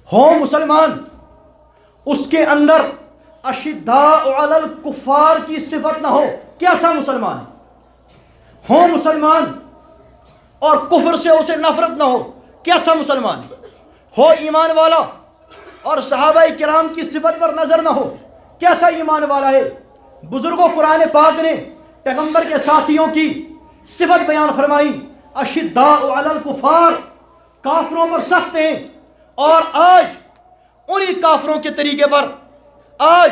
ہو مسلمان اس کے اندر اشداء علی الکفار کی صفت نہ ہو، کیسا مسلمان ہے؟ ہو مسلمان اور کفر سے اسے نفرت نہ ہو، کیسا مسلمان ہے؟ ہو ایمان والا اور صحابہ کرام کی صفت پر نظر نہ ہو، کیسا ایمان والا ہے؟ بزرگوں قرآن پاک نے پیغمبر کے ساتھیوں کی صفت بیان فرمائی، اشداء علی الکفار، کافروں پر سخت ہیں، اور آج انہی کافروں کے طریقے پر، آج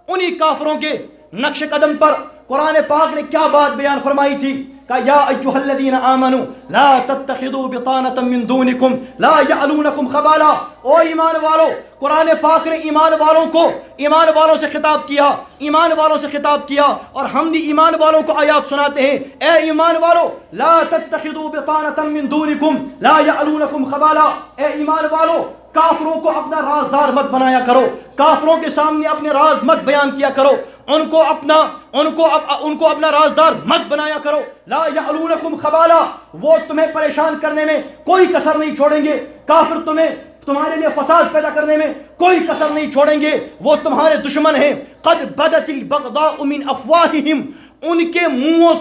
انہی کافروں کے نقش قدم پر قرآن پاک نے کیا بات بیان فرمائی تھی؟ کہ یا ایھا الذین آمنوا لا تتخذوا بطانۃ من دونکم لا یعلونکم خبالا۔ او ایمان والو، قرآن پاک نے ایمان والوں سے خطاب کیا، ایمان والوں سے خطاب کیا، اور ہم بھی ایمان والوں کو آیات سناتے ہیں، اے ایمان والو لا تتخذوا بطانۃ من دونکم لا یعلونکم خبالا، اے ایمان والو کافروں کو اپنا رازدار مت بنایا کرو، کافروں کے سامنے اپنے راز مت بیان کیا کرو، ان کو اپنا رازدار مت بنایا کرو۔ لا یعلونکم خبالا، وہ تمہیں پریشان کرنے میں کوئی کسر نہیں چھوڑیں گے، کافر تمہارے لیے فساد پیدا کرنے میں کوئی کسر نہیں چھوڑیں گے، وہ تمہارے دشمن ہیں۔ قد بدت البغضاء من افواہہم، ان کے منہوں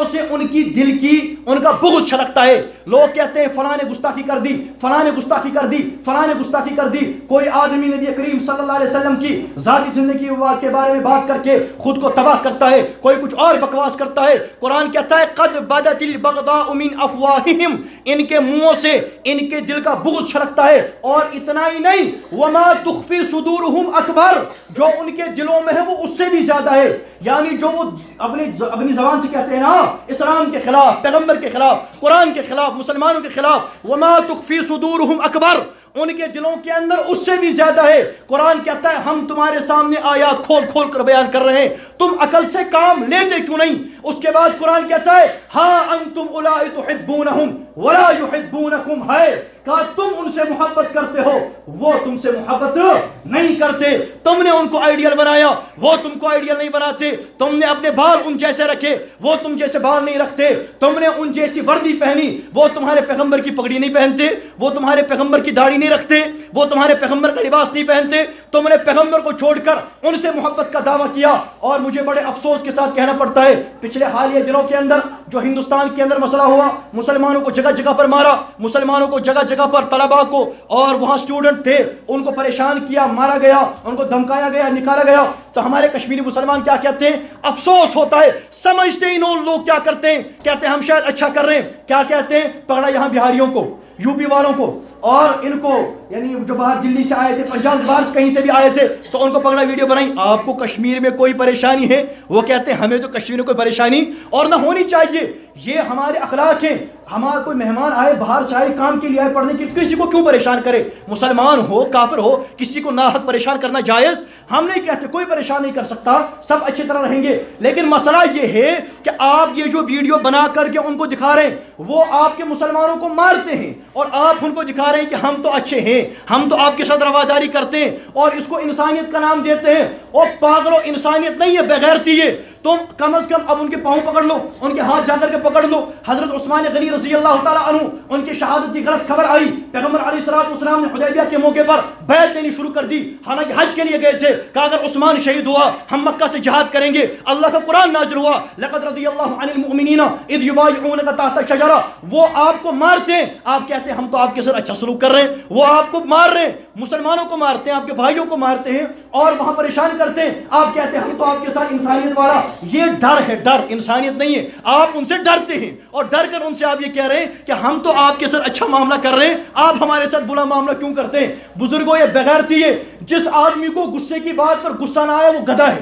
سے ان کی دل کی ان کا بغض چھلکتا ہے۔ لوگ کہتے ہیں فلاں نے گستاخی کر دی، فلاں نے گستاخی کر دی، فلاں نے گستاخی کر دی۔ کوئی آدمی نبی کریم صلی اللہ علیہ وسلم کی ذاتی زندگی کے بارے میں بات کر کے خود کو تباہ کرتا ہے، کوئی کچھ اور بکواس کرتا ہے۔ قرآن کہتا ہے قد بدت البغضاء من افواہہم، ان کے منہوں سے ان کے دل کا بغض چھلکتا ہے، اور اتنا ہی نہیں وما تخفی صدورہم اکبر، جو ان کے دلوں میں ہے وہ اس سے بھی زیادہ ہے، یعنی جو وہ اپنی زبان سے کہتے ہیں نا اسلام کے خلاف، پیغمبر کے خلاف، قرآن کے خلاف، مسلمانوں کے خلاف، وما تخفی صدورہم اکبر، ان کے دلوں کے اندر اس سے بھی زیادہ ہے۔ قرآن کہتا ہے ہم تمہارے سامنے آیات کھول کھول کر بیان کر رہے ہیں، تم عقل سے کام لیتے کیوں نہیں؟ اس کے بعد قرآن کہتا ہے ہاں انتم اولائی تحبونہم ولا یحبونکم، ہے کہ تم ان سے محبت کرتے ہو، وہ تم سے محبت نہیں کرتے، تم نے ان کو آئیڈیل بنایا، وہ تم کو آئیڈیل نہیں بناتے، تم نے اپنے بال ان جیسے رکھے، وہ تم جیسے بال نہیں رکھتے، تم نے ان جیسی وردی پہنی، وہ تمہارے پیغمبر کی پگڑی نہیں پہنتے، وہ تمہارے پیغمبر کی داڑھی نہیں رکھتے، وہ تمہارے پیغمبر کا لباس نہیں پہنتے، تم نے پیغمبر کو چھوڑ کر ان سے محبت کا دعویٰ کیا۔ اور مجھے بڑے افسوس کے ساتھ کہنا پڑتا ہے پچھلے حالیہ دنوں کے اندر جو ہندوستان کے اندر مسئلہ ہوا، مسلمانوں کو جگہ جگہ پر مارا، مسلمانوں کو جگہ جگہ پر طلباء کو اور وہاں اسٹوڈنٹ تھے ان کو پریشان کیا، مارا گیا، ان کو دھمکایا گیا، نکالا گیا، تو ہمارے کشمیری مسلمان کیا کہتے ہیں؟ افسوس ہوتا ہے، سمجھتے ہی لوگ کیا کرتے ہیں، کہتے ہیں ہم شاید اچھا کر رہے ہیں، کیا کہتے ہیں؟ پکڑا یہاں بہاریوں کو، یو پی والوں کو، اور ان کو یعنی جو باہر دلی سے آئے تھے، پنجاب باہر کہیں سے بھی آئے تھے، تو ان کو پکڑا، ویڈیو بنائی، آپ کو کشمیر میں کوئی پریشانی ہے؟ وہ کہتے ہیں ہمیں تو کشمیر میں کوئی پریشانی اور نہ ہونی چاہیے، یہ ہمارے اخلاق ہیں، ہمارا کوئی مہمان آئے باہر سے آئے، کام کے لیے آئے، پڑھنے کے، کسی کو کیوں پریشان کرے؟ مسلمان ہو کافر ہو، کسی کو ناحق پریشان کرنا جائز؟ ہم نہیں کہتے کوئی پریشان نہیں کر سکتا، سب اچھی طرح رہیں گے، لیکن مسئلہ یہ ہے کہ آپ یہ جو ویڈیو بنا کر کے ان کو دکھا رہے ہیں، وہ آپ کے مسلمانوں کو مارتے ہیں، اور آپ ان کو دکھا رہے ہیں کہ ہم تو اچھے ہیں، ہم تو آپ کے ساتھ رواداری کرتے ہیں، اور اس کو انسانیت کا نام دیتے ہیں۔ اور پاگلو، انسانیت نہیں ہے، بغیرتی ہے۔ تم کم از کم اب ان کے پاؤں پکڑ لو، ان کے ہاتھ جا کر کے پکڑ لو۔ حضرت عثمان غنی رضی اللہ تعالیٰ عنہ، ان کی شہادت کی غلط خبر آئی، پیغمبر علیہ الصلوۃ والسلام نے حدیبیہ کے موقع پر بیعت لینی شروع کر دی، حالانکہ حج کے لیے گئے تھے، کہا اگر عثمان شہید ہوا ہم مکہ سے جہاد کریں گے۔ اللہ کا قرآن نازل ہوا، لقد رضی اللہ عن المؤمنین اذ یبایعونک تحت الشجرہ، وہ آپ کو مارتے ہیں، آپ کہتے ہیں ہم تو آپ کے ساتھ اچھا سلوک کر رہے ہیں، وہ آپ کو مار رہے ہیں، مسلمانوں کو مارتے ہیں، آپ کے بھائیوں کو مارتے ہیں اور وہاں پریشان کرتے ہیں، آپ کہتے ہیں ہم تو آپ کے ساتھ انسانیت والا۔ یہ ڈر ہے، ڈر، انسانیت نہیں ہے۔ آپ ان سے ڈرتے ہیں اور ڈر کر ان سے آپ یہ کہہ رہے ہیں کہ ہم تو آپ کے ساتھ اچھا معاملہ کر رہے ہیں، آپ ہمارے ساتھ برا معاملہ کیوں کرتے ہیں؟ بزرگوں، یہ بغیرتی ہے۔ جس آدمی کو غصے کی بات پر غصہ نہ آئے وہ گدھا ہے۔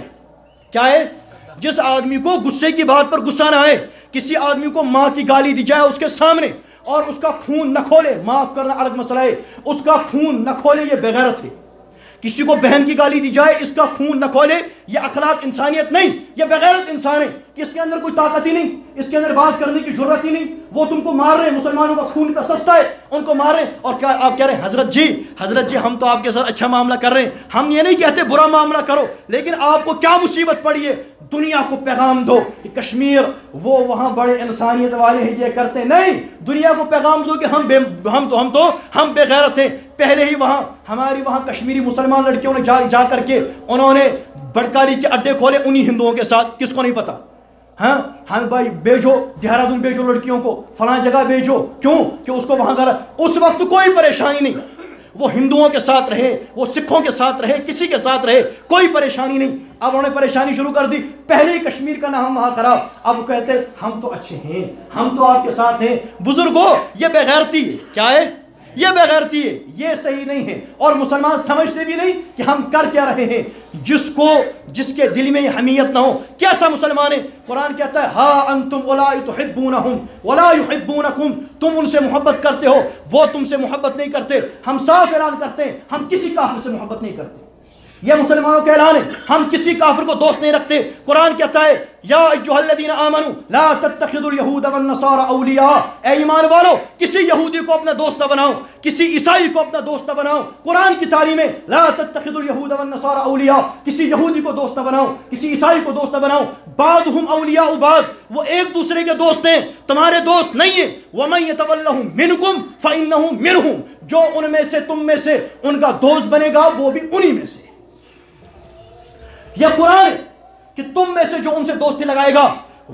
کیا ہے؟ جس آدمی کو غصے کی بات پر غصہ نہ آئے، کسی آدمی کو ماں کی گالی دی جائے اس کے سامنے اور اس کا خون نہ کھولے، معاف کرنا الگ مسئلہ ہے، اس کا خون نہ کھولے، یہ بغیرت ہے۔ کسی کو بہن کی گالی دی جائے، اس کا خون نہ کھولے، یہ اخلاق انسانیت نہیں۔ یہ بغیرت انسان ہے کہ اس کے اندر کوئی طاقت ہی نہیں, اس کے اندر بات کرنے کی ضرورت ہی نہیں, وہ تم کو مار رہے ہیں, مسلمانوں کا خون اتنا سستا ہے, ان کو مار رہے ہیں, اور کیا آپ کہہ رہے ہیں حضرت جی ہم تو آپ کے ساتھ اچھا معاملہ کر رہے ہیں, ہم یہ نہیں کہتے برا معاملہ کرو, لیکن آپ کو کیا مصیبت پڑی ہے, دنیا کو پیغام دو کہ کشمیر وہ وہاں بڑے انسانیت والے ہیں, یہ کرتے نہیں, دنیا کو پیغام دو کہ ہم بے غیرت ہیں. پہلے ہی ہماری وہاں کشمیری مسلمان لڑکیوں نے جا کر کے انہوں نے بڑکاری کے اڈے کھولے انہی ہندوؤں کے ساتھ, کس کو نہیں پتا, ہاں ہم بھائی بھیجو دہرادون بھیجو لڑکیوں کو, فلاں جگہ بھیجو, کیوں کہ اس کو وہاں کر, اس وقت کوئی پریشانی نہیں, وہ ہندوؤں کے ساتھ رہے, وہ سکھوں کے ساتھ رہے, کسی کے ساتھ رہے, کوئی پریشانی نہیں. اب انہوں نے پریشانی شروع کر دی, پہلے ہی کشمیر کا نام وہاں خراب, اب وہ کہتے ہم تو اچھے ہیں, ہم تو آپ کے ساتھ ہیں. بزرگوں یہ بے غیرتی ہے, کیا ہے یہ بے غیرتی ہے, یہ صحیح نہیں ہے, اور مسلمان سمجھتے بھی نہیں کہ ہم کر کیا رہے ہیں. جس کے دل میں یہ حمیت نہ ہو, کیسا مسلمان ہے؟ قرآن کہتا ہے ہا انتم اولائی تحبونہم ولا یحبونکم, تم ان سے محبت کرتے ہو, وہ تم سے محبت نہیں کرتے. ہم صاف اعلان کرتے ہیں ہم کسی کافر سے محبت نہیں کرتے, یہ مسلمانوں کا اعلان ہے, ہم کسی کافر کو دوست نہیں رکھتے. قرآن کہتا ہے یا ایھا الذین آمنوا لا تتخذوا اليہود والنصارى اولیاء, اے ایمان والو کسی یہودی کو اپنا دوست نہ بناؤ, کسی عیسائی کو اپنا دوست نہ بناؤ. قرآن کی تعلیم ہے لا تتخذوا اليہود والنصارى اولیاء, کسی یہودی کو دوست نہ بناؤ, کسی عیسائی کو دوست نہ بناؤ. بعضهم اولیاء بعض, وہ ایک دوسرے کے دوست ہیں, تمہارے دوست نہیں ہیں. ومن یتولہم منکم فانہ منہم, جو ان میں سے تم میں سے ان کا دوست بنے گا وہ بھی انہی میں سے. یہ قرآن کہ تم میں سے جو ان سے دوستی لگائے گا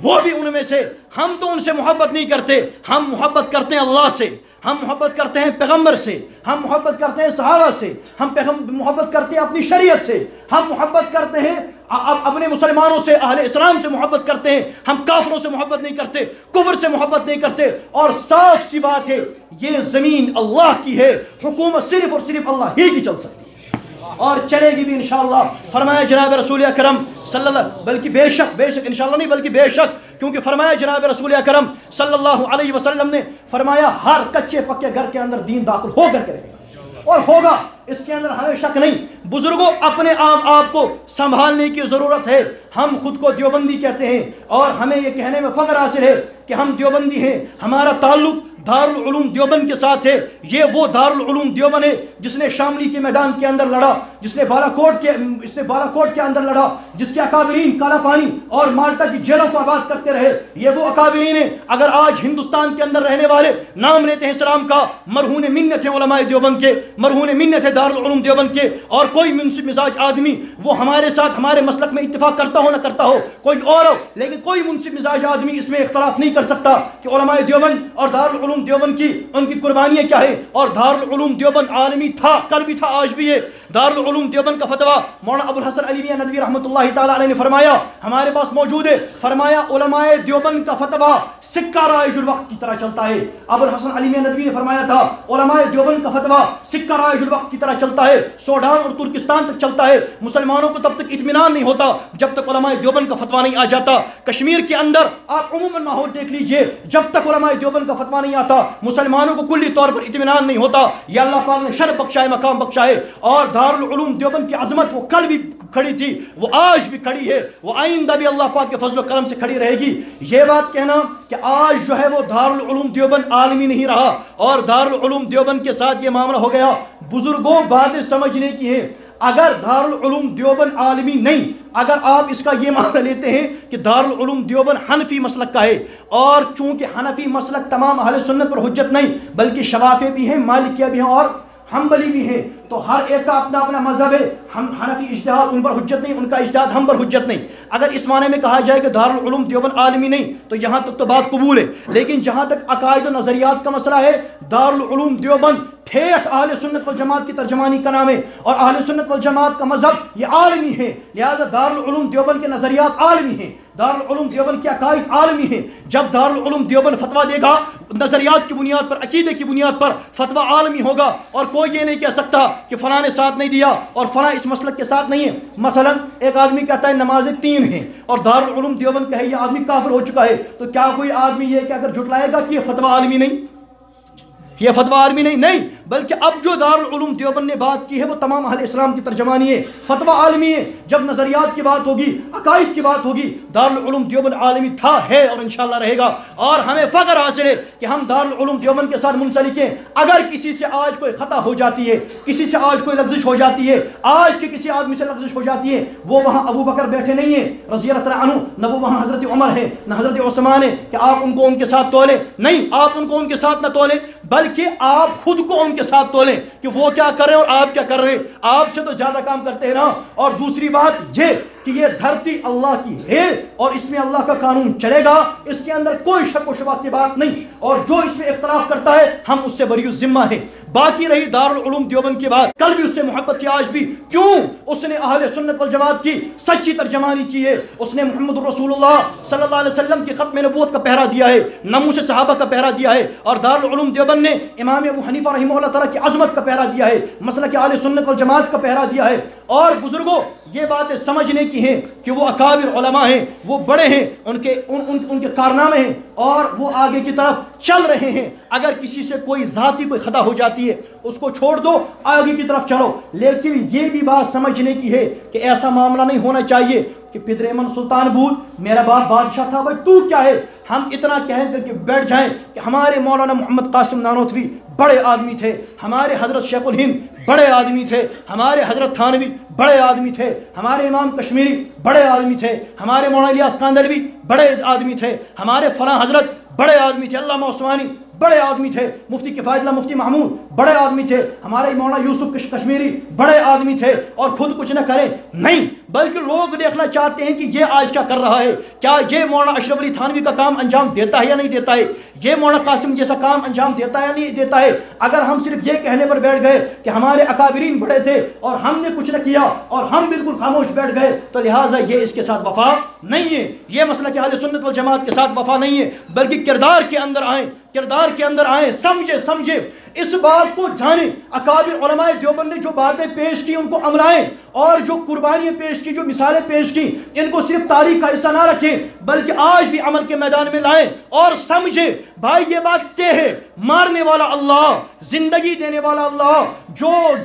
وہ بھی ان میں سے. ہم تو ان سے محبت نہیں کرتے, ہم محبت کرتے ہیں اللہ سے, ہم محبت کرتے ہیں پیغمبر سے, ہم محبت کرتے ہیں صحابہ سے, ہم محبت کرتے ہیں اپنی شریعت سے, ہم محبت کرتے ہیں اپنے مسلمانوں سے, اہل اسلام سے محبت کرتے ہیں. ہم کافروں سے محبت نہیں کرتے, کفر سے محبت نہیں کرتے. اور صاف سی بات ہے یہ زمین اللہ کی ہے, حکومت صرف اور صرف اللہ ہی کی چل سکتی اور چلے گی بھی انشاءاللہ. فرمایا جناب رسول اکرم صلی اللہ, بلکہ بے شک انشاءاللہ نہیں بلکہ بے شک, کیونکہ فرمایا جناب رسول اکرم صلی اللہ علیہ وسلم نے فرمایا ہر کچے پکے گھر کے اندر دین داخل ہو کر کرے گا اور ہوگا, اس کے اندر ہمیں شک نہیں. بزرگوں اپنے آپ کو سنبھالنے کی ضرورت ہے. ہم خود کو دیوبندی کہتے ہیں اور ہمیں یہ کہنے میں فخر حاصل ہے کہ ہم دیوبندی ہیں, ہمارا تعلق دارالعلوم دیوبند کے ساتھ ہے. یہ وہ دارالعلوم دیوبند ہے جس نے شاملی کے میدان کے اندر لڑا, جس نے بالاکوٹ کے اندر لڑا, جس کے اکابرین کالا پانی اور مالٹا کی جیلوں کو آباد کرتے رہے. یہ وہ اکابرین ہیں. اگر آج ہندوستان کے اندر رہنے والے نام لیتے ہیں اسلام کا, مرہون منت ہے علماء دیوبند کے, مرہون منت ہے دارالعلوم دیوبند کے, اور کوئی منصف مزاج آدمی وہ ہمارے ساتھ ہمارے مسلک میں اتفاق کرتا ہو نہ کرتا ہو, کوئی اور ہو, لیکن کوئی منصف مزاج آدمی اس میں اختلاف نہیں کر سکتا کہ علماء دیوبند اور دارالعلوم دیوبند کی ان کی قربانیاں کیا ہے. اور دارالعلوم دیوبند عالمی تھا, کل بھی تھا, آج بھی ہے. دارالعلوم دیوبند کا فتویٰ مولانا ابو الحسن علی میاں ندوی رحمۃ اللہ تعالیٰ علیہ نے فرمایا, ہمارے پاس موجود ہے. فرمایا علماء دیوبند کا فتویٰ سکہ رائج الوقت کی طرح چلتا ہے. ابو الحسن علی میاں ندوی نے فرمایا تھا علماء دیوبند کا فتویٰ سکہ رائج الوقت کی طرح چلتا ہے, سوڈان اور ترکستان تک چلتا ہے. مسلمانوں کو تب تک اطمینان نہیں ہوتا جب تک علماء دیوبند کا فتویٰ نہیں آ جاتا. کشمیر کے اندر آپ عموماً ماحول دیکھ لیجئے, جب تک علماء دیوبند کا فتویٰ نہیں آتا مسلمانوں کو کلی طور پر اطمینان نہیں ہوتا. یہ اللہ پاک نے شرف بخشا ہے, مقام بخشا ہے. اور دارالعلوم دیوبند کی عظمت وہ کل بھی کھڑی تھی, وہ آج بھی کھڑی ہے, وہ آئندہ بھی اللہ پاک کے فضل و کرم سے کھڑی رہے گی. یہ بات کہنا کہ آج جو ہے وہ دارالعلوم دیوبند عالمی نہیں رہا اور دارالعلوم دیوبند کے ساتھ یہ معاملہ ہو گیا, بزرگوں باتیں سمجھنے کی ہیں. اگر دارالعلوم دیوبند عالمی نہیں, اگر آپ اس کا یہ معنی لیتے ہیں کہ دارالعلوم دیوبند حنفی مسلک کا ہے, اور چونکہ حنفی مسلک تمام اہل سنت پر حجت نہیں بلکہ شوافی بھی ہیں, مالکیہ بھی ہیں اور حنبلی بھی ہیں, تو ہر ایک کا اپنا اپنا مذہب ہے. ہم حنفی اجتہاد ان پر حجت نہیں, ان کا اجتہاد ہم پر حجت نہیں. اگر اس معنی میں کہا جائے کہ دارالعلوم دیوبند عالمی نہیں تو یہاں تک تو بات قبول ہے, لیکن جہاں تک عقائد و نظریات کا مسئلہ ہے, دارالعلوم دیوبند ٹھیٹ اہل سنت والجماعت کی ترجمانی کا نام ہے اور اہل سنت والجماعت کا مذہب یہ عالمی ہے. لہذا دارالعلوم دیوبند کے نظریات عالمی ہیں, دارالعلوم دیوبند کے عقائد عالمی ہیں. جب دارالعلوم دیوبند فتویٰ دے گا نظریات کی بنیاد پر, عقیدے کی بنیاد پر فتویٰ عالمی ہوگا, اور کوئی یہ نہیں کہہ سکتا کہ فلاں نے ساتھ نہیں دیا اور فلاں اس مسلک کے ساتھ نہیں ہے. مثلا ایک آدمی کہتا ہے نمازیں 3 ہیں اور دارالعلوم دیوبند کہے یہ آدمی کافر ہو چکا ہے, تو کیا کوئی آدمی یہ کہہ کر جھٹلائے گا کہ یہ فتویٰ عالمی نہیں؟ یہ فتویٰ عالمی نہیں بلکہ اب جو دارالعلوم دیوبند نے بات کی ہے وہ تمام اہل اسلام کی ترجمانی ہے، فتویٰ عالمی ہے۔ جب نظریات کی بات ہوگی، عقائد کی بات ہوگی، دارالعلوم دیوبند عالمی تھا، ہے اور انشاءاللہ رہے گا، اور ہمیں فخر حاصل ہے کہ ہم دارالعلوم دیوبند کے ساتھ منسلک ہیں۔ اگر کسی سے آج کوئی خطا ہو جاتی ہے، کسی سے آج کوئی لغزش ہو جاتی ہے، آج کے کسی آدمی سے لغزش ہو جاتی ہے، وہ وہاں ابو بکر بیٹھے نہیں ہیں رضی اللہ تعالیٰ عنہ، نہ وہ وہاں حضرت عمر ہے نہ حضرت عثمان ہے کہ آپ ان کو ان کے ساتھ تولیں، نہیں، آپ ان کو ان کے ساتھ نہ تولیں، بلکہ آپ خود کو ان کے ساتھ تولیں کہ وہ کیا کر رہے ہیں اور آپ کیا کر رہے ہیں، آپ سے تو زیادہ کام کرتے ہیں نا۔ اور دوسری بات یہ کہ یہ دھرتی اللہ کی ہے اور اس میں اللہ کا قانون چلے گا، اس کے اندر کوئی شک و شبہ کی بات نہیں، اور جو اس میں اختلاف کرتا ہے ہم اس سے بری الذمہ ہیں۔ باقی رہی دارالعلوم دیوبند کی بات، کل بھی اس سے محبت تھی، آج بھی، کیوں؟ اس نے اہل سنت والجماعت کی سچی ترجمانی کی ہے، اس نے محمد رسول اللہ صلی اللہ علیہ وسلم کی ختم نبوت کا پہرا دیا ہے، ناموس صحابہ کا پہرا دیا ہے، اور دارالعلوم دیوبند نے امام ابو حنیفہ رحمہ اللہ تعالیٰ کی عظمت کا پہرا دیا ہے، مسلک اہل سنت والجماعت کا پہرا دیا ہے۔ اور بزرگوں یہ باتیں سمجھنے کی ہیں کہ وہ اکابر علماء ہیں، وہ بڑے ہیں، ان کے کارنامے ہیں اور وہ آگے کی طرف چل رہے ہیں۔ اگر کسی سے کوئی ذاتی کوئی خطا ہو جاتی ہے اس کو چھوڑ دو، آگے کی طرف چلو، لیکن یہ بھی بات سمجھنے کی ہے کہ ایسا معاملہ نہیں ہونا چاہیے کہ پدر من سلطان بود، میرا باپ بادشاہ تھا، بھائی تو کیا ہے، ہم اتنا کہہ کر کے بیٹھ جائیں کہ ہمارے مولانا محمد قاسم نانوتوی بڑے آدمی تھے، ہمارے حضرت شیخ الہند بڑے آدمی تھے، ہمارے حضرت تھانوی بڑے آدمی تھے، ہمارے امام کشمیری بڑے آدمی تھے، ہمارے مولانا الیاس کاندلوی بڑے آدمی تھے، ہمارے فلاں حضرت بڑے آدمی تھے، علامہ عثمانی بڑے آدمی تھے، مفتی کفایت اللہ مفتی محمود بڑے آدمی تھے، ہمارے مولانا یوسف کشمیری بڑے آدمی تھے، اور خود کچھ نہ کریں، نہیں، بلکہ لوگ دیکھنا چاہتے ہیں کہ یہ آج کیا کر رہا ہے، کیا یہ مولانا اشرف علی تھانوی کا کام انجام دیتا ہے یا نہیں دیتا ہے، یہ مولانا قاسم جیسا کام انجام دیتا ہے یا نہیں دیتا ہے۔ اگر ہم صرف یہ کہنے پر بیٹھ گئے کہ ہمارے اکابرین بڑے تھے اور ہم نے کچھ نہ کیا اور ہم بالکل خاموش بیٹھ گئے، تو لہٰذا یہ اس کے ساتھ وفا نہیں ہے، یہ مسئلہ کہ اہل سنت والجماعت کے ساتھ وفا نہیں ہے، بلکہ کردار کے اندر آئیں، کردار کے اندر آئیں، سمجھے اس بات کو جانیں، اکابر علماء دیوبند نے جو باتیں پیش کی ان کو عملائیں، اور جو قربانیاں پیش کی، جو مثالیں پیش کی، ان کو صرف تاریخ کا حصہ نہ رکھیں بلکہ آج بھی عمل کے میدان میں لائیں اور سمجھیں بھائی یہ بات طے ہے، مارنے والا اللہ، زندگی دینے والا اللہ،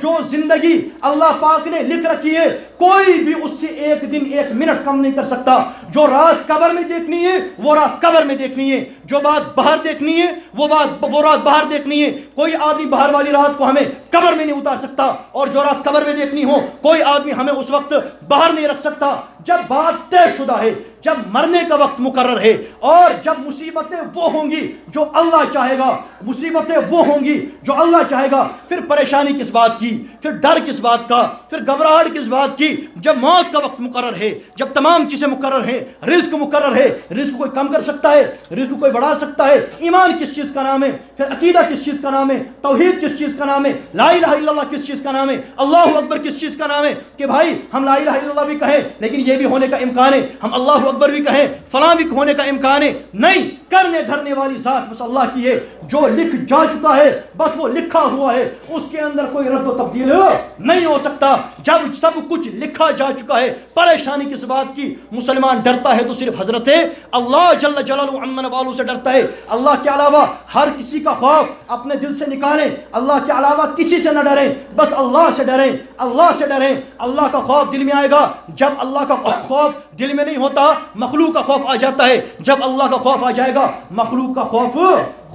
جو زندگی اللہ پاک نے لکھ رکھی ہے کوئی بھی اس سے ایک دن ایک منٹ کم نہیں کر سکتا۔ جو رات قبر میں دیکھنی ہے وہ رات قبر میں دیکھنی ہے، جو بات باہر دیکھنی ہے وہ رات باہر دیکھنی ہے، کوئی آدمی باہر والی رات کو ہمیں قبر میں نہیں اتار سکتا، اور جو رات قبر میں دیکھنی ہو کوئی آدمی ہمیں اس وقت باہر نہیں رکھ سکتا۔ جب بات طے شدہ ہے، جب مرنے کا وقت مقرر ہے، اور جب مصیبتیں وہ ہوں گی جو اللہ چاہے گا، مصیبتیں وہ ہوں گی جو اللہ چاہے گا، پھر پریشانی کس بات کی، پھر ڈر کس بات کا، پھر گھبراہٹ کس بات کی، جب موت کا وقت مقرر ہے، جب تمام چیزیں مقرر ہیں، رزق مقرر ہے، رزق کوئی کم کر سکتا ہے، رزق کوئی بڑھا سکتا ہے، ایمان کس چیز کا نام ہے، پھر عقیدہ کس چیز کا نام ہے، توحید کس چیز کا نام ہے، لا الہ الا اللہ کس چیز کا نام ہے، اللہ اکبر کس چیز کا نام ہے، کہ بھائی ہم لا الہ الا اللہ بھی کہیں لیکن یہ بھی ہونے کا امکان ہے، ہم اللہ اکبر بھی کہیں فلاں بھی ہونے کا امکان ہے، نہیں، کرنے دھرنے والی ذات بس اللہ کی ہے، جو لکھ جا چکا ہے بس وہ لکھا ہوا ہے، اس کے اندر کوئی رد و تبدیل نہیں ہو سکتا۔ جب سب کچھ لکھا جا چکا ہے، پریشانی کس بات کی؟ مسلمان ڈرتا ہے تو صرف حضرت اللہ جل جلالہ عمن والو سے ڈرتا ہے، اللہ کے علاوہ ہر کسی کا خوف اپنے دل سے نکالیں، اللہ کے علاوہ کسی سے نہ ڈریں، بس اللہ سے ڈریں، اللہ سے ڈریں۔ اللہ کا خوف دل میں آئے گا، جب اللہ کا خوف دل میں نہیں ہوتا مخلوق کا خوف آ جاتا ہے، جب اللہ کا خوف آ جائے گا مخلوق کا خوف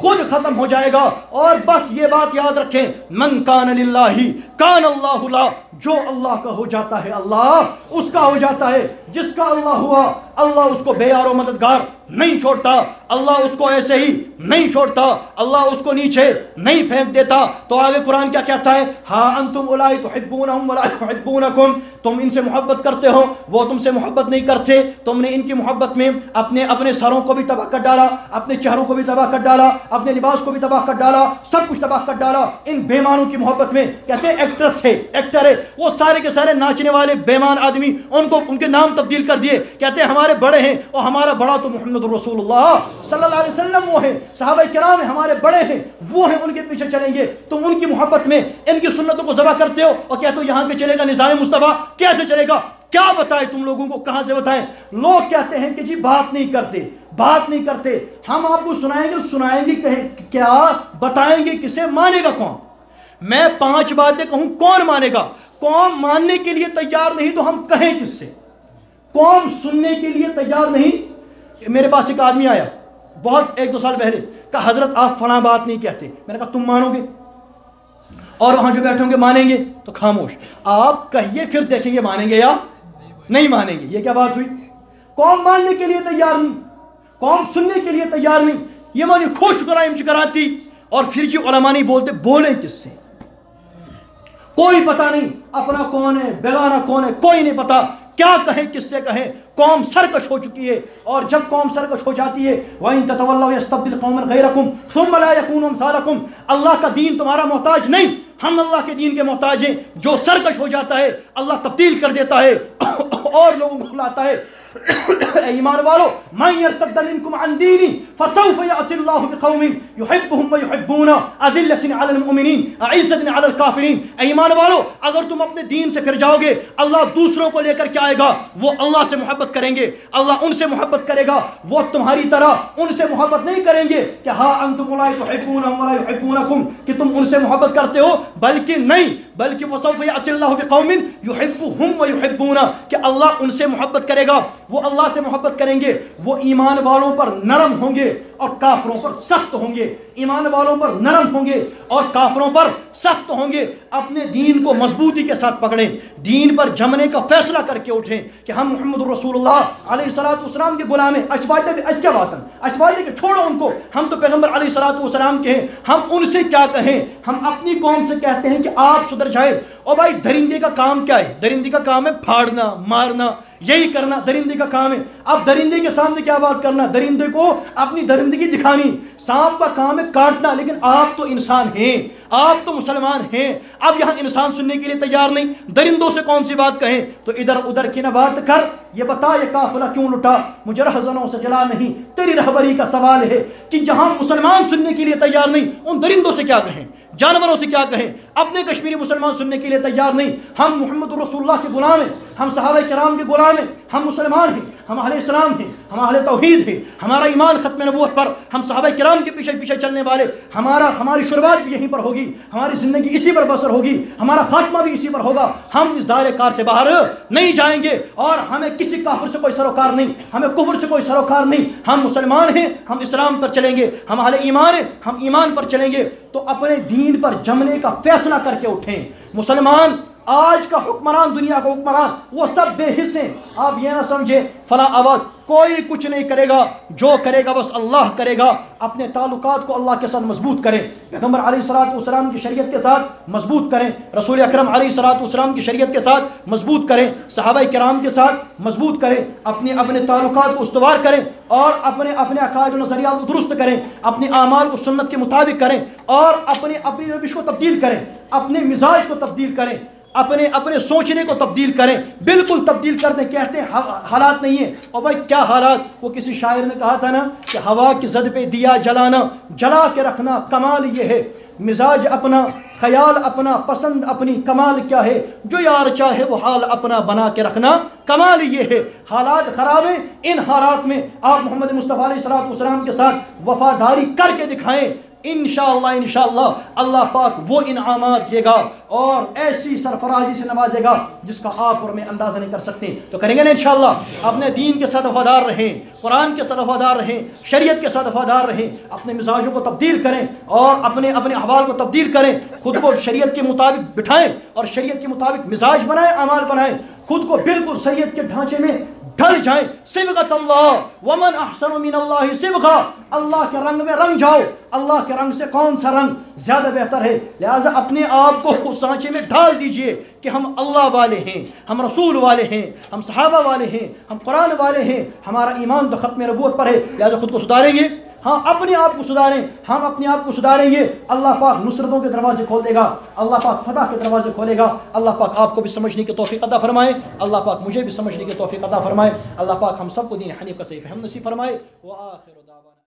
خود ختم ہو جائے گا۔ اور بس یہ بات یاد رکھیں، من کان للہ کان اللہ لا، جو اللہ کا ہو جاتا ہے اللہ اس کا ہو جاتا ہے، جس کا اللہ ہوا اللہ اس کو بے یار و مددگار نہیں چھوڑتا، اللہ اس کو ایسے ہی نہیں چھوڑتا، اللہ اس کو نیچے نہیں پھینک دیتا۔ تو آگے قرآن کیا کہتا ہے؟ ہاں انتم اولائی تحبونہم ولا یحبونکم، تم ان سے محبت کرتے ہو وہ تم سے محبت نہیں کرتے، تم نے ان کی محبت میں اپنے سروں کو بھی تباہ کر ڈالا، اپنے چہروں کو بھی تباہ کر ڈالا، اپنے لباس کو بھی تباہ کر ڈالا، سب کچھ تباہ کر ڈالا ان بے مانوں کی محبت میں۔ کہتے ہیں ایکٹرس ہے، ایکٹر ہے، وہ سارے کے سارے ناچنے والے بے مان آدمی، ان کے نام تبدیل کر دیے، کہتے ہیں ہمارے بڑے ہیں اور ہمارا بڑا تو محمد رسول اللہ صلی اللہ علیہ وسلم وہ ہیں، صحابہ کرام ہیں ہمارے بڑے ہیں، وہ ہیں، ان کے پیچھے چلیں گے۔ تم ان کی محبت میں ان کی سنتوں کو ذبح کرتے ہو اور کہتے ہو یہاں کے چلے گا نظام مصطفیٰ، کیسے چلے گا؟ کیا بتائیں تم لوگوں کو, کہاں سے بتائیں؟ لوگ کہتے ہیں کہ جی بات نہیں کرتے. ہم آپ کو سنائیں گے کیا, بتائیں گے کسے, مانے گا کون؟ میں 5 باتیں کہوں, کون مانے گا؟ قوم ماننے کے لیے تیار نہیں تو ہم کہیں کس سے؟ قوم سننے کے لیے تیار نہیں. میرے پاس ایک آدمی آیا بہت 1-2 سال پہلے, کہا حضرت آپ فلاں بات نہیں کہتے. میں نے کہا تم مانو گے؟ اور وہاں جو بیٹھے ہوں گے مانیں گے؟ تو خاموش. آپ کہیے پھر دیکھیں گے مانیں گے یا نہیں مانیں گے. یہ کیا بات ہوئی؟ قوم ماننے کے لیے تیار نہیں, قوم سننے کے لیے تیار نہیں. یہ مانی خوش کرائم چکراتی, اور پھر جی علماء نہیں بولتے, بولیں کس سے؟ کوئی پتہ نہیں اپنا کون ہے بیگانہ کون ہے, کوئی نہیں پتا. کیا کہیں, کس سے کہیں؟ قوم سرکش ہو چکی ہے, اور جب قوم سرکش ہو جاتی ہے وَإِن تَتَوَلَّوْا يَسْتَبْدِلْ قَوْمًا غَيْرَكُمْ ثُمَّ لَا يَكُونُوا أَمْثَالَكُمْ. اللہ کا دین تمہارا محتاج نہیں, ہم اللہ کے دین کے محتاج ہیں. جو سرکش ہو جاتا ہے اللہ تبدیل کر دیتا ہے اور لوگوں کو کھلاتا ہے. اے ایمان والو, مَن يَرْتَدَّ مِنكُمْ عَنْ دِينِهِ فَسَوْفَ يَأْتِ اللَّهُ بِقَوْمٍ يُحِبُّهُمْ وَيُحِبُّونَهُ أَذِلَّةٍ عَلَى الْمُؤْمِنِينَ أَعِزَّةٍ عَلَى الْكَافِرِينَ. اے ایمان والو, اگر تم اپنے دین سے پھر جاؤ گے, اللہ دوسروں کو لے کر کے آئے گا. وہ اللہ سے محبت کریں گے, اللہ ان سے محبت کرے گا. وہ تمہاری طرح ان سے محبت نہیں کریں گے کہ ہاں انتم اولئک تحبونهم ولا يحبونكم, کہ تم ان سے محبت کرتے ہو, بلکہ نہیں, بلکہ وسوف یأتی اللہ بقوم یحبهم ویحبونه, کہ اللہ ان سے محبت کرے گا, وہ اللہ سے محبت کریں گے. وہ ایمان والوں پر نرم ہوں گے اور کافروں پر سخت ہوں گے. ایمان والوں پر نرم ہوں گے اور کافروں پر سخت ہوں گے. اپنے دین کو مضبوطی کے ساتھ پکڑیں, دین پر جمنے کا فیصلہ کر کے اٹھیں کہ ہم محمد رسول اللہ علیہ الصلوۃ والسلام کے غلام ہیں. کیا بات ہے, اشوائے کہ چھوڑو ان کو, ہم تو پیغمبر علیہ الصلوۃ والسلام کے ہیں, ہم ان سے کیا کہیں؟ ہم اپنی قوم سے کہتے ہیں کہ آپ سدھر جائے. اور بھائی درندے کا کام کیا ہے؟ درندے کا کام ہے پھاڑنا, مارنا, یہی کرنا درندے کا کام ہے. اب درندے کے سامنے کیا بات کرنا؟ درندے کو اپنی درندگی دکھانی. سانپ کا کام ہے کاٹنا, لیکن آپ تو انسان ہیں, آپ تو مسلمان ہیں. اب یہاں انسان سننے کے لیے تیار نہیں, درندوں سے کون سی بات کہیں؟ تو ادھر ادھر کی نہ بات کر, یہ بتا یہ قافلہ کیوں لٹا, مجھے رہزنوں سے جلا نہیں, تیری رہبری کا سوال ہے کہ جہاں مسلمان سننے کے لیے تیار نہیں, ان درندوں سے کیا کہیں, جانوروں سے کیا کہیں؟ اپنے کشمیری مسلمان سننے کے لیے تیار نہیں. ہم محمد رسول اللہ کے غلام ہیں, ہم صحابہ کرام کے غلام ہیں, ہم مسلمان ہیں, ہم اہل اسلام ہیں, ہم اہل توحید ہیں, ہمارا ایمان ختم نبوت پر, ہم صحابہ کرام کے پیچھے پیچھے چلنے والے, ہماری شروعات بھی یہیں پر ہوگی, ہماری زندگی اسی پر بسر ہوگی, ہمارا خاتمہ بھی اسی پر ہوگا. ہم اس دائرے کار سے باہر نہیں جائیں گے, اور ہمیں کسی کافر سے کوئی سروکار نہیں, ہمیں کفر سے کوئی سروکار نہیں. ہم مسلمان ہیں, ہم اسلام پر چلیں گے, ہم اہل ایمان ہیں, ہم ایمان پر چلیں گے. تو اپنے دین پر جمنے کا فیصلہ کر کے اٹھیں. مسلمان آج کا حکمران, دنیا کا حکمران, وہ سب بے حس ہیں. آپ یہ نہ سمجھے فلاں آواز, کوئی کچھ نہیں کرے گا, جو کرے گا بس اللہ کرے گا. اپنے تعلقات کو اللہ کے ساتھ مضبوط کریں, پیغمبر علیہ الصلوۃ والسلام کی شریعت کے ساتھ مضبوط کریں, رسول اکرم علیہ الصلوۃ والسلام کی شریعت کے ساتھ مضبوط کریں, صحابہ کرام کے ساتھ مضبوط کریں, اپنے تعلقات کو استوار کریں, اور اپنے عقائد و نظریات کو درست کریں, اپنے اعمال کو سنت کے مطابق کریں, اور اپنی روش کو تبدیل کریں, اپنے مزاج کو تبدیل کریں, اپنے سوچنے کو تبدیل کریں. بالکل تبدیل کر دیں. کہتے ہیں حالات نہیں ہیں, اور بھائی کیا حالات؟ وہ کسی شاعر نے کہا تھا نا کہ ہوا کی زد پہ دیا جلانا, جلا کے رکھنا کمال یہ ہے. مزاج اپنا, خیال اپنا, پسند اپنی, کمال کیا ہے؟ جو یار چاہے وہ حال اپنا بنا کے رکھنا کمال یہ ہے. حالات خراب ہیں, ان حالات میں آپ محمد مصطفیٰ علیہ الصلوۃ والسلام کے ساتھ وفاداری کر کے دکھائیں. انشاءاللہ اللہ پاک وہ انعامات دے گا اور ایسی سرفرازی سے نوازے گا جس کا آپ اور میں اندازہ نہیں کر سکتے. تو کریں گے نا انشاءاللہ. اپنے دین کے ساتھ وفادار رہیں, قرآن کے ساتھ وفادار رہیں, شریعت کے ساتھ وفادار رہیں, اپنے مزاجوں کو تبدیل کریں اور اپنے احوال کو تبدیل کریں, خود کو شریعت کے مطابق بٹھائیں اور شریعت کے مطابق مزاج بنائیں, اعمال بنائیں, خود کو بالکل شریعت کے ڈھانچے میں ڈھل جائیں. صبغۃ اللہ ومن احسن من اللہ صبغہ, اللہ کے رنگ میں رنگ جاؤ. اللہ کے رنگ سے کون سا رنگ زیادہ بہتر ہے؟ لہٰذا اپنے آپ کو اس سانچے میں ڈال دیجئے کہ ہم اللہ والے ہیں, ہم رسول والے ہیں, ہم صحابہ والے ہیں, ہم قرآن والے ہیں, ہمارا ایمان تو ختم نبوت پر ہے. لہٰذا خود کو سدھاریں گے, ہاں اپنے آپ کو سدھاریں, ہم اپنے آپ کو سدھاریں گے, اللہ پاک نصرتوں کے دروازے کھول دے گا, اللہ پاک فتح کے دروازے کھولے گا. اللہ پاک آپ کو بھی سمجھنے کی توفیق عطا فرمائے, اللہ پاک مجھے بھی سمجھنے کی توفیق عطا فرمائے, اللہ پاک ہم سب کو دین حنیف کا صحیح فہم نصیب فرمائے. وآخر